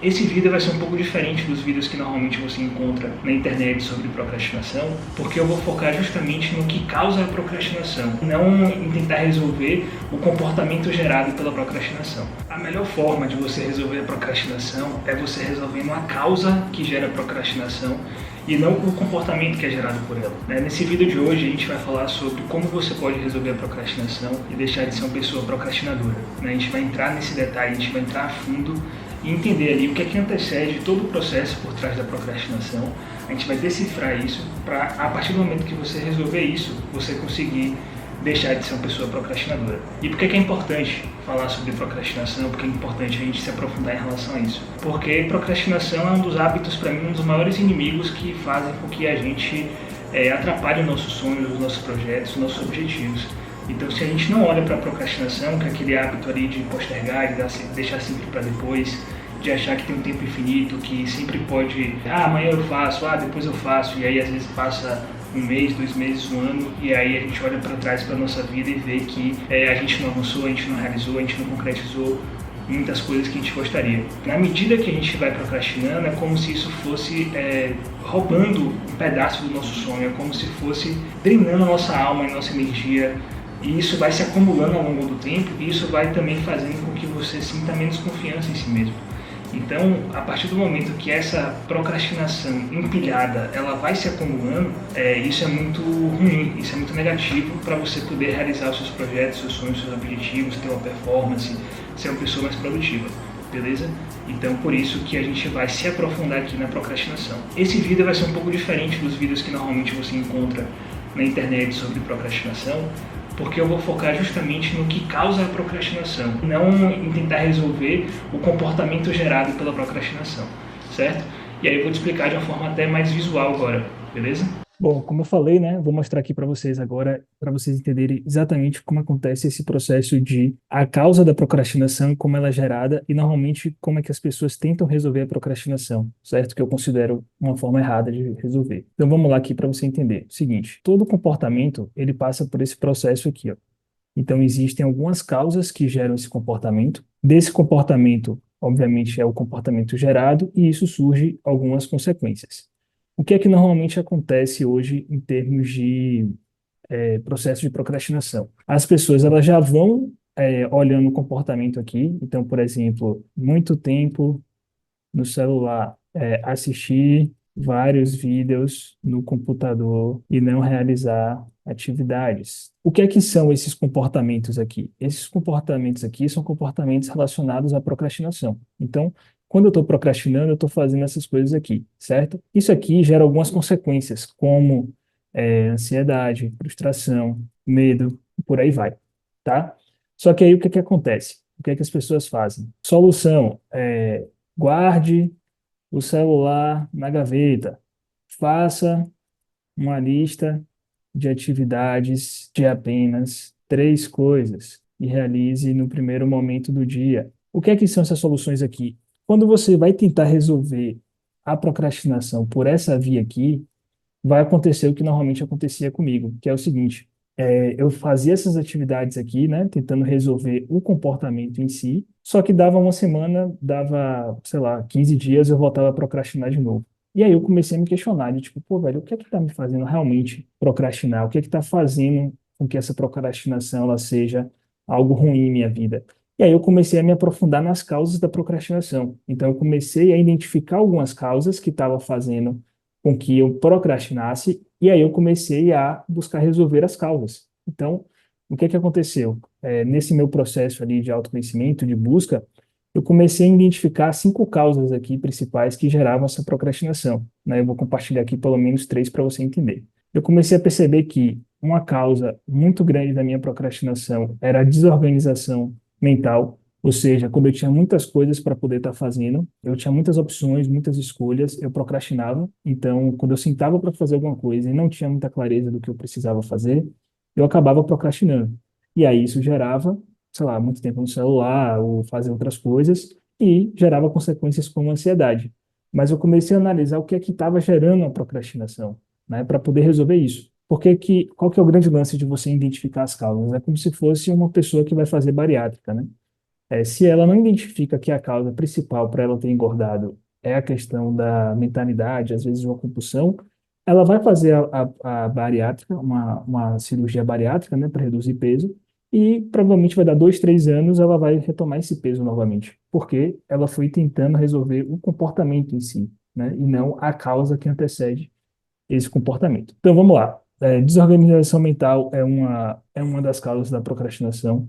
Esse vídeo vai ser um pouco diferente dos vídeos que normalmente você encontra na internet sobre procrastinação, porque eu vou focar justamente no que causa a procrastinação, não em tentar resolver o comportamento gerado pela procrastinação. A melhor forma de você resolver a procrastinação é você resolvendo a causa que gera a procrastinação e não o comportamento que é gerado por ela. Nesse vídeo de hoje a gente vai falar sobre como você pode resolver a procrastinação e deixar de ser uma pessoa procrastinadora. A gente vai entrar nesse detalhe, a gente vai entrar a fundo e entender ali o que é que antecede todo o processo por trás da procrastinação. A gente vai decifrar isso para, a partir do momento que você resolver isso, você conseguir deixar de ser uma pessoa procrastinadora. E por que é importante falar sobre procrastinação? Porque é importante a gente se aprofundar em relação a isso. Porque procrastinação é um dos hábitos, para mim, um dos maiores inimigos que fazem com que a gente atrapalhe os nossos sonhos, os nossos projetos, os nossos objetivos. Então, se a gente não olha para a procrastinação, que é aquele hábito ali de postergar, de deixar sempre para depois, de achar que tem um tempo infinito, que sempre pode, amanhã eu faço, depois eu faço, e aí às vezes passa um mês, 2 meses, um ano, e aí a gente olha para trás para a nossa vida e vê que a gente não avançou, a gente não realizou, a gente não concretizou muitas coisas que a gente gostaria. Na medida que a gente vai procrastinando, é como se isso fosse roubando um pedaço do nosso sonho, é como se fosse drenando a nossa alma e nossa energia. E isso vai se acumulando ao longo do tempo e isso vai também fazendo com que você sinta menos confiança em si mesmo. Então, a partir do momento que essa procrastinação empilhada, ela vai se acumulando, isso é muito ruim, isso é muito negativo para você poder realizar os seus projetos, seus sonhos, seus objetivos, ter uma performance, ser uma pessoa mais produtiva, beleza? Então, por isso que a gente vai se aprofundar aqui na procrastinação. Esse vídeo vai ser um pouco diferente dos vídeos que normalmente você encontra na internet sobre procrastinação, porque eu vou focar justamente no que causa a procrastinação, não em tentar resolver o comportamento gerado pela procrastinação, certo? E aí eu vou te explicar de uma forma até mais visual agora, beleza? Bom, como eu falei, né, vou mostrar aqui para vocês agora, para vocês entenderem exatamente como acontece esse processo de a causa da procrastinação, como ela é gerada e normalmente como é que as pessoas tentam resolver a procrastinação, certo? Que eu considero uma forma errada de resolver. Então vamos lá aqui para você entender. Seguinte, todo comportamento, ele passa por esse processo aqui, ó. Então existem algumas causas que geram esse comportamento. Desse comportamento, obviamente, é o comportamento gerado e isso surge algumas consequências. O que é que normalmente acontece hoje em termos de processo de procrastinação? As pessoas elas já vão olhando o comportamento aqui. Então, por exemplo, muito tempo no celular, assistir vários vídeos no computador e não realizar atividades. O que é que são esses comportamentos aqui? Esses comportamentos aqui são comportamentos relacionados à procrastinação. Então, quando eu estou procrastinando, eu estou fazendo essas coisas aqui, certo? Isso aqui gera algumas consequências, como ansiedade, frustração, medo, por aí vai, tá? Só que aí o que é que acontece? O que é que as pessoas fazem? Solução, guarde o celular na gaveta. Faça uma lista de atividades de apenas 3 coisas e realize no primeiro momento do dia. O que é que são essas soluções aqui? Quando você vai tentar resolver a procrastinação por essa via aqui, vai acontecer o que normalmente acontecia comigo, que é o seguinte: eu fazia essas atividades aqui, né, tentando resolver o comportamento em si, só que dava uma semana, dava, sei lá, 15 dias, eu voltava a procrastinar de novo. E aí eu comecei a me questionar, de tipo, pô, velho, o que é que tá me fazendo realmente procrastinar? O que é que tá fazendo com que essa procrastinação ela seja algo ruim em minha vida? E aí eu comecei a me aprofundar nas causas da procrastinação. Então eu comecei a identificar algumas causas que estavam fazendo com que eu procrastinasse, e aí eu comecei a buscar resolver as causas. Então, o que é que aconteceu? Nesse meu processo ali de autoconhecimento, de busca, eu comecei a identificar 5 causas aqui principais que geravam essa procrastinação, né? Eu vou compartilhar aqui pelo menos 3 para você entender. Eu comecei a perceber que uma causa muito grande da minha procrastinação era a desorganização mental, ou seja, quando eu tinha muitas coisas para poder estar fazendo, eu tinha muitas opções, muitas escolhas, eu procrastinava. Então, quando eu sentava para fazer alguma coisa e não tinha muita clareza do que eu precisava fazer, eu acabava procrastinando. E aí isso gerava, sei lá, muito tempo no celular ou fazer outras coisas e gerava consequências como ansiedade. Mas eu comecei a analisar o que é que estava gerando a procrastinação, né, para poder resolver isso. Qual que é o grande lance de você identificar as causas? É como se fosse uma pessoa que vai fazer bariátrica, né? Se ela não identifica que a causa principal para ela ter engordado é a questão da mentalidade, às vezes uma compulsão, ela vai fazer a bariátrica, uma cirurgia bariátrica, né, para reduzir peso, e provavelmente vai dar 2, 3 anos, ela vai retomar esse peso novamente, porque ela foi tentando resolver o comportamento em si, né, e não a causa que antecede esse comportamento. Então vamos lá. Desorganização mental é uma das causas da procrastinação.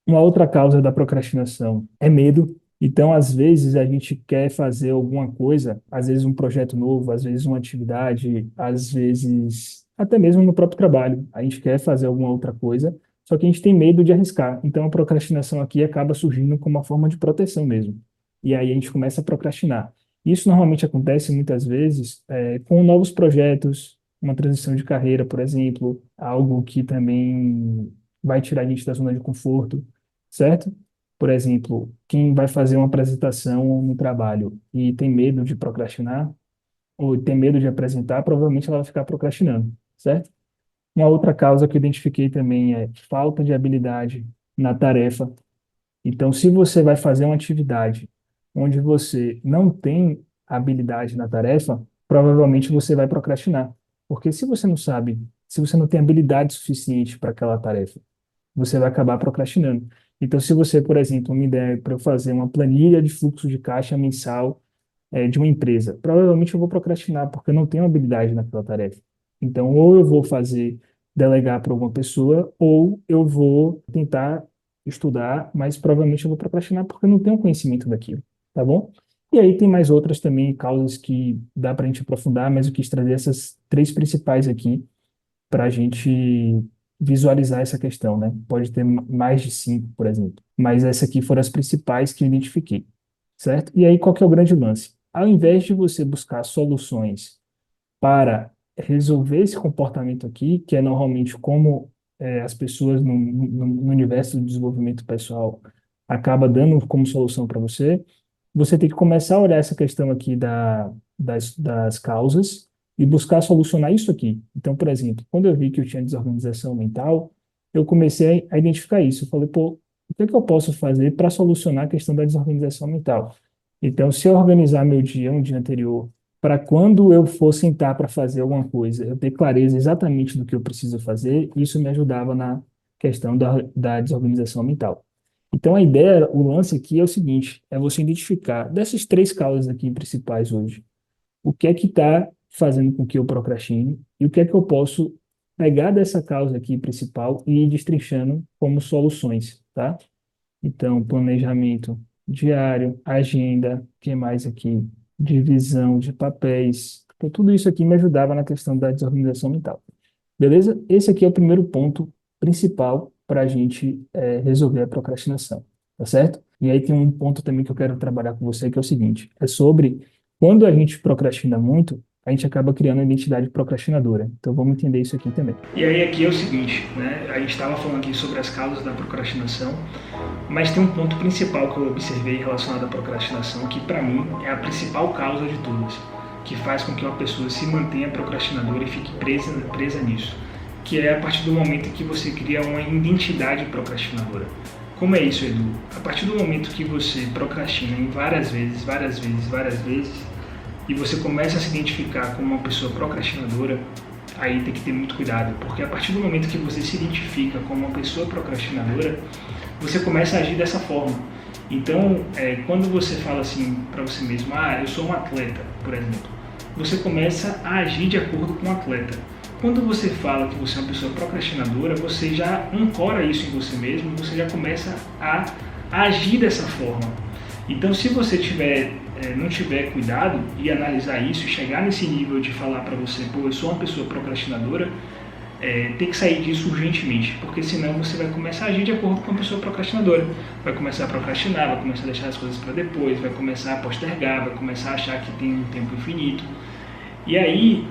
Uma outra causa da procrastinação é medo. Então, às vezes, a gente quer fazer alguma coisa, às vezes um projeto novo, às vezes uma atividade, às vezes até mesmo no próprio trabalho. A gente quer fazer alguma outra coisa, só que a gente tem medo de arriscar. Então, a procrastinação aqui acaba surgindo como uma forma de proteção mesmo. E aí a gente começa a procrastinar. Isso normalmente acontece muitas vezes com novos projetos, uma transição de carreira, por exemplo, algo que também vai tirar a gente da zona de conforto, certo? Por exemplo, quem vai fazer uma apresentação no trabalho e tem medo de procrastinar, ou tem medo de apresentar, provavelmente ela vai ficar procrastinando, certo? Uma outra causa que eu identifiquei também é falta de habilidade na tarefa. Então, se você vai fazer uma atividade onde você não tem habilidade na tarefa, provavelmente você vai procrastinar. Porque se você não sabe, se você não tem habilidade suficiente para aquela tarefa, você vai acabar procrastinando. Então, se você, por exemplo, me der para eu fazer uma planilha de fluxo de caixa mensal de uma empresa, provavelmente eu vou procrastinar porque eu não tenho habilidade naquela tarefa. Então, ou eu vou fazer, delegar para alguma pessoa, ou eu vou tentar estudar, mas provavelmente eu vou procrastinar porque eu não tenho conhecimento daquilo, tá bom? E aí tem mais outras também causas que dá para a gente aprofundar, mas eu quis trazer essas três principais aqui para a gente visualizar essa questão, né? Pode ter mais de 5, por exemplo, mas essas aqui foram as principais que eu identifiquei, certo? E aí, qual que é o grande lance? Ao invés de você buscar soluções para resolver esse comportamento aqui, que é normalmente como as pessoas no universo do desenvolvimento pessoal acaba dando como solução para você, você tem que começar a olhar essa questão aqui das causas e buscar solucionar isso aqui. Então, por exemplo, quando eu vi que eu tinha desorganização mental, eu comecei a identificar isso. Eu falei, pô, o que é que eu posso fazer para solucionar a questão da desorganização mental? Então, se eu organizar meu dia, um dia anterior, para quando eu for sentar para fazer alguma coisa, eu ter clareza exatamente do que eu preciso fazer, isso me ajudava na questão da desorganização mental. Então, a ideia, o lance aqui é o seguinte, é você identificar dessas três causas aqui principais hoje, o que é que está fazendo com que eu procrastine e o que é que eu posso pegar dessa causa aqui principal e ir destrinchando como soluções, tá? Então, planejamento diário, agenda, o que mais aqui? Divisão de papéis. Então, tudo isso aqui me ajudava na questão da desorganização mental. Beleza? Esse aqui é o primeiro ponto principal para a gente resolver a procrastinação, tá certo? E aí tem um ponto também que eu quero trabalhar com você, que é o seguinte, é sobre quando a gente procrastina muito, a gente acaba criando uma identidade procrastinadora. Então vamos entender isso aqui também. E aí aqui é o seguinte, né? A gente estava falando aqui sobre as causas da procrastinação, mas tem um ponto principal que eu observei relacionado à procrastinação, que para mim é a principal causa de todas, que faz com que uma pessoa se mantenha procrastinadora e fique presa nisso, que é a partir do momento em que você cria uma identidade procrastinadora. Como é isso, Edu? A partir do momento que você procrastina em várias vezes, e você começa a se identificar como uma pessoa procrastinadora, aí tem que ter muito cuidado, porque a partir do momento que você se identifica como uma pessoa procrastinadora, você começa a agir dessa forma. Então, quando você fala assim para você mesmo, eu sou um atleta, por exemplo, você começa a agir de acordo com o atleta. Quando você fala que você é uma pessoa procrastinadora, você já ancora isso em você mesmo, você já começa a agir dessa forma. Então, se você não tiver cuidado e analisar isso, chegar nesse nível de falar para você, pô, eu sou uma pessoa procrastinadora, tem que sair disso urgentemente, porque senão você vai começar a agir de acordo com uma pessoa procrastinadora. Vai começar a procrastinar, vai começar a deixar as coisas para depois, vai começar a postergar, vai começar a achar que tem um tempo infinito. E aí,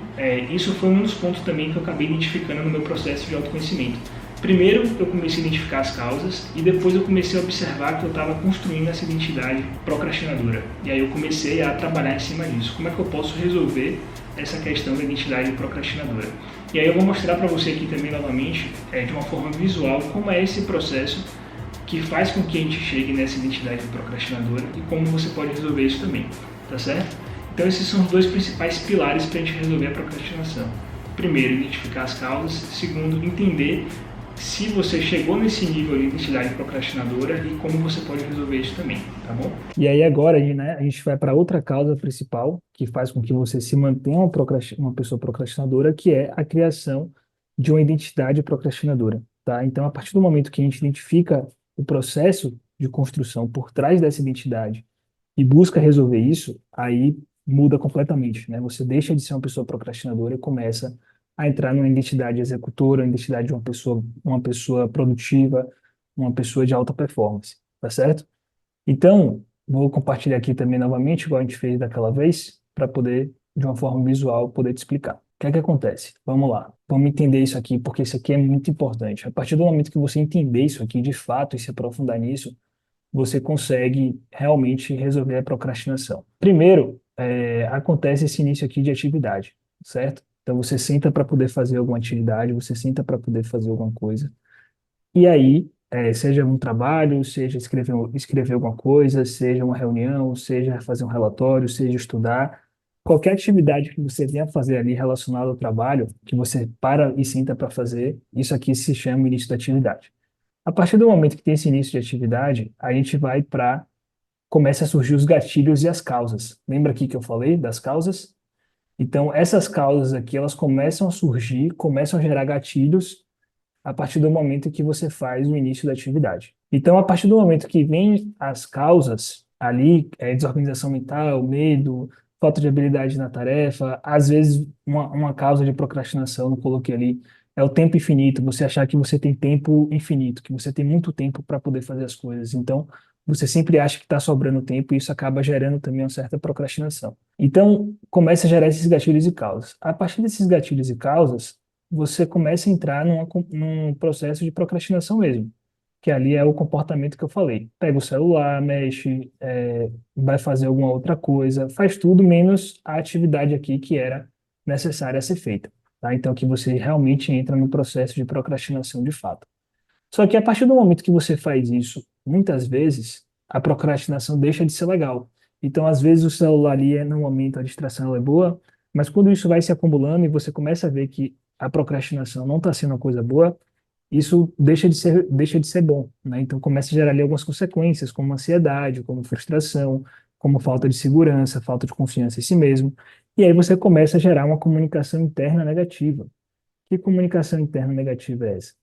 isso foi um dos pontos também que eu acabei identificando no meu processo de autoconhecimento. Primeiro, eu comecei a identificar as causas e depois eu comecei a observar que eu estava construindo essa identidade procrastinadora. E aí eu comecei a trabalhar em cima disso. Como é que eu posso resolver essa questão da identidade procrastinadora? E aí eu vou mostrar para você aqui também novamente, de uma forma visual, como é esse processo que faz com que a gente chegue nessa identidade procrastinadora e como você pode resolver isso também, tá certo? Então esses são os dois principais pilares para a gente resolver a procrastinação. Primeiro, identificar as causas. Segundo, entender se você chegou nesse nível de identidade procrastinadora e como você pode resolver isso também, tá bom? E aí agora, né, a gente vai para outra causa principal que faz com que você se mantenha uma pessoa procrastinadora, que é a criação de uma identidade procrastinadora, tá? Então, a partir do momento que a gente identifica o processo de construção por trás dessa identidade e busca resolver isso, aí muda completamente, né? Você deixa de ser uma pessoa procrastinadora e começa a entrar numa identidade executora, uma identidade de uma pessoa produtiva, uma pessoa de alta performance, tá certo? Então, vou compartilhar aqui também novamente, igual a gente fez daquela vez, para poder, de uma forma visual, poder te explicar. O que é que acontece? Vamos lá. Vamos entender isso aqui, porque isso aqui é muito importante. A partir do momento que você entender isso aqui de fato e se aprofundar nisso, você consegue realmente resolver a procrastinação. Primeiro, acontece esse início aqui de atividade, certo? Então, você senta para poder fazer alguma atividade, você senta para poder fazer alguma coisa, e aí, seja um trabalho, seja escrever alguma coisa, seja uma reunião, seja fazer um relatório, seja estudar, qualquer atividade que você venha fazer ali relacionada ao trabalho, que você para e senta para fazer, isso aqui se chama início da atividade. A partir do momento que tem esse início de atividade, a gente vai para começa a surgir os gatilhos e as causas. Lembra aqui que eu falei das causas? Então, essas causas aqui, elas começam a surgir, começam a gerar gatilhos a partir do momento que você faz o início da atividade. Então, a partir do momento que vem as causas ali, desorganização mental, medo, falta de habilidade na tarefa, às vezes uma causa de procrastinação, não coloquei ali, é o tempo infinito, você achar que você tem tempo infinito, que você tem muito tempo para poder fazer as coisas. Então, você sempre acha que está sobrando tempo e isso acaba gerando também uma certa procrastinação. Então, começa a gerar esses gatilhos e causas. A partir desses gatilhos e causas, você começa a entrar num processo de procrastinação mesmo, que ali é o comportamento que eu falei. Pega o celular, mexe, vai fazer alguma outra coisa, faz tudo menos a atividade aqui que era necessária a ser feita, tá? Então, que você realmente entra no processo de procrastinação de fato. Só que a partir do momento que você faz isso, muitas vezes, a procrastinação deixa de ser legal. Então, às vezes, o celular ali, no momento, a distração ela é boa, mas quando isso vai se acumulando e você começa a ver que a procrastinação não está sendo uma coisa boa, isso deixa de ser bom, né? Então, começa a gerar ali algumas consequências, como ansiedade, como frustração, como falta de segurança, falta de confiança em si mesmo. E aí você começa a gerar uma comunicação interna negativa. Que comunicação interna negativa é essa?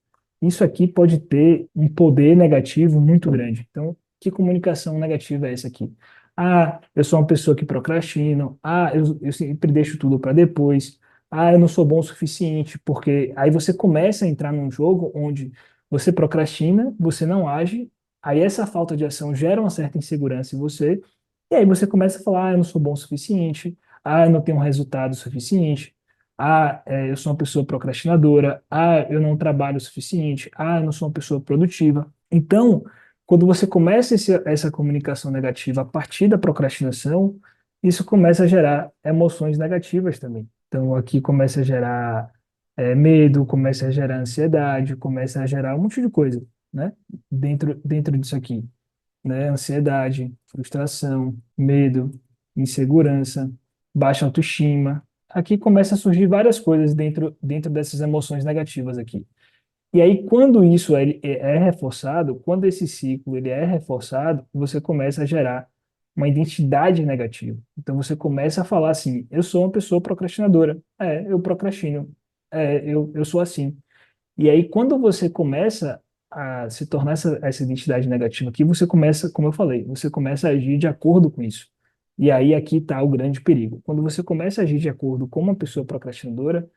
Isso aqui pode ter um poder negativo muito grande. Então, que comunicação negativa é essa aqui? Ah, eu sou uma pessoa que procrastino. Ah, eu sempre deixo tudo para depois. Ah, eu não sou bom o suficiente. Porque aí você começa a entrar num jogo onde você procrastina, você não age, aí essa falta de ação gera uma certa insegurança em você, e aí você começa a falar, ah, eu não sou bom o suficiente, ah, eu não tenho um resultado suficiente, ah, eu sou uma pessoa procrastinadora. Ah, eu não trabalho o suficiente. Ah, eu não sou uma pessoa produtiva. Então, quando você começa essa comunicação negativa a partir da procrastinação, isso começa a gerar emoções negativas também. Então, aqui começa a gerar medo, começa a gerar ansiedade, começa a gerar um monte de coisa, né? Dentro disso aqui, né? Ansiedade, frustração, medo, insegurança, baixa autoestima. Aqui começa a surgir várias coisas dentro dessas emoções negativas aqui. E aí, quando isso é reforçado, quando esse ciclo ele é reforçado, você começa a gerar uma identidade negativa. Então, você começa a falar assim, eu sou uma pessoa procrastinadora. Eu procrastino. Eu sou assim. E aí, quando você começa a se tornar essa identidade negativa aqui, você começa, como eu falei, você começa a agir de acordo com isso. E aí, aqui está o grande perigo. Quando você começa a agir de acordo com uma pessoa procrastinadora,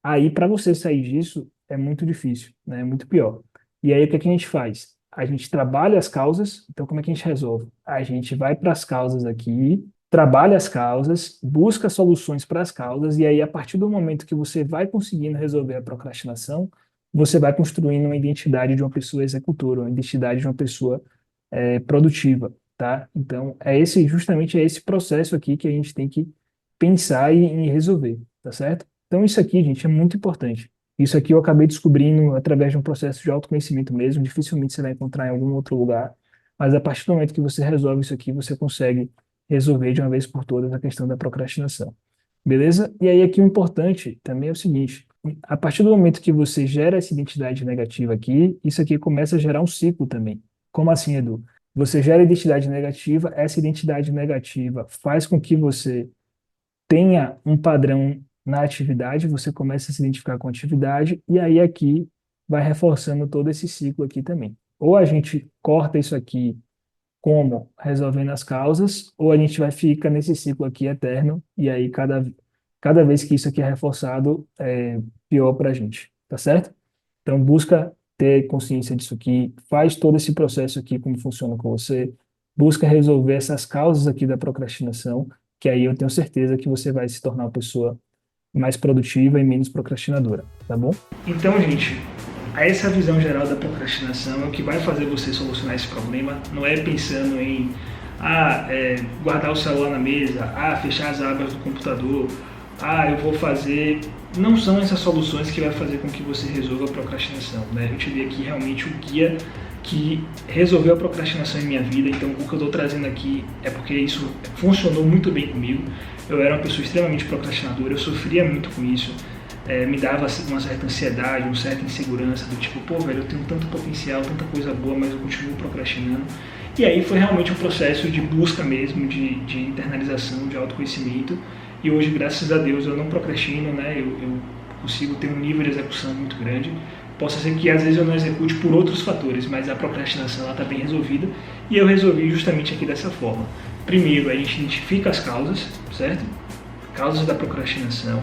aí, para você sair disso, é muito difícil, né? É muito pior. E aí, o que é que a gente faz? A gente trabalha as causas. Então, como é que a gente resolve? A gente vai para as causas aqui, trabalha as causas, busca soluções para as causas, e aí, a partir do momento que você vai conseguindo resolver a procrastinação, você vai construindo uma identidade de uma pessoa executora, uma identidade de uma pessoa produtiva, tá? Então, justamente é esse processo aqui que a gente tem que pensar e resolver, tá certo? Então, isso aqui, gente, é muito importante. Isso aqui eu acabei descobrindo através de um processo de autoconhecimento mesmo, dificilmente você vai encontrar em algum outro lugar, mas a partir do momento que você resolve isso aqui, você consegue resolver de uma vez por todas a questão da procrastinação. Beleza? E aí aqui o importante também é o seguinte, a partir do momento que você gera essa identidade negativa aqui, isso aqui começa a gerar um ciclo também. Como assim, Edu? Você gera identidade negativa, essa identidade negativa faz com que você tenha um padrão na atividade, você começa a se identificar com a atividade, e aí aqui vai reforçando todo esse ciclo aqui também. Ou a gente corta isso aqui como resolvendo as causas, ou a gente vai ficar nesse ciclo aqui eterno, e aí cada vez que isso aqui é reforçado, é pior para a gente, tá certo? Então busca ter consciência disso aqui, faz todo esse processo aqui, como funciona com você, busca resolver essas causas aqui da procrastinação, que aí eu tenho certeza que você vai se tornar uma pessoa mais produtiva e menos procrastinadora, tá bom? Então, gente, essa visão geral da procrastinação é o que vai fazer você solucionar esse problema. Não é pensando em guardar o celular na mesa, fechar as abas do computador, eu vou fazer... Não são essas soluções que vai fazer com que você resolva a procrastinação, né? Eu te dei aqui realmente o guia que resolveu a procrastinação em minha vida, então o que eu estou trazendo aqui é porque isso funcionou muito bem comigo. Eu era uma pessoa extremamente procrastinadora, eu sofria muito com isso, me dava uma certa ansiedade, uma certa insegurança, do tipo, pô, velho, eu tenho tanto potencial, tanta coisa boa, mas eu continuo procrastinando. E aí foi realmente um processo de busca mesmo, de internalização, de autoconhecimento, e hoje, graças a Deus, eu não procrastino, né? Eu consigo ter um nível de execução muito grande. Possa ser que às vezes eu não execute por outros fatores, mas a procrastinação está bem resolvida, e eu resolvi justamente aqui dessa forma. Primeiro, a gente identifica as causas, certo? Causas da procrastinação.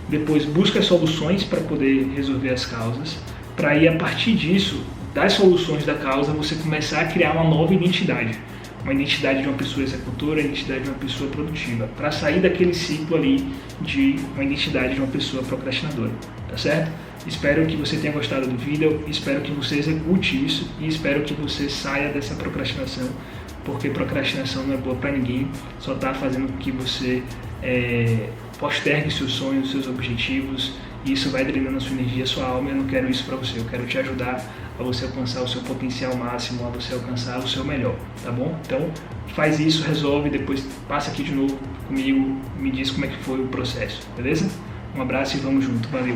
Depois, busca soluções para poder resolver as causas, para aí, a partir disso, das soluções da causa, você começar a criar uma nova identidade. Uma identidade de uma pessoa executora, a identidade de uma pessoa produtiva, para sair daquele ciclo ali de uma identidade de uma pessoa procrastinadora, tá certo? Espero que você tenha gostado do vídeo, espero que você execute isso e espero que você saia dessa procrastinação, porque procrastinação não é boa para ninguém, só está fazendo com que você postergue seus sonhos, seus objetivos, e isso vai drenando a sua energia, a sua alma. Eu não quero isso para você, eu quero te ajudar a você alcançar o seu potencial máximo, a você alcançar o seu melhor, tá bom? Então faz isso, resolve, depois passa aqui de novo comigo, me diz como é que foi o processo, beleza? Um abraço e vamos junto, valeu!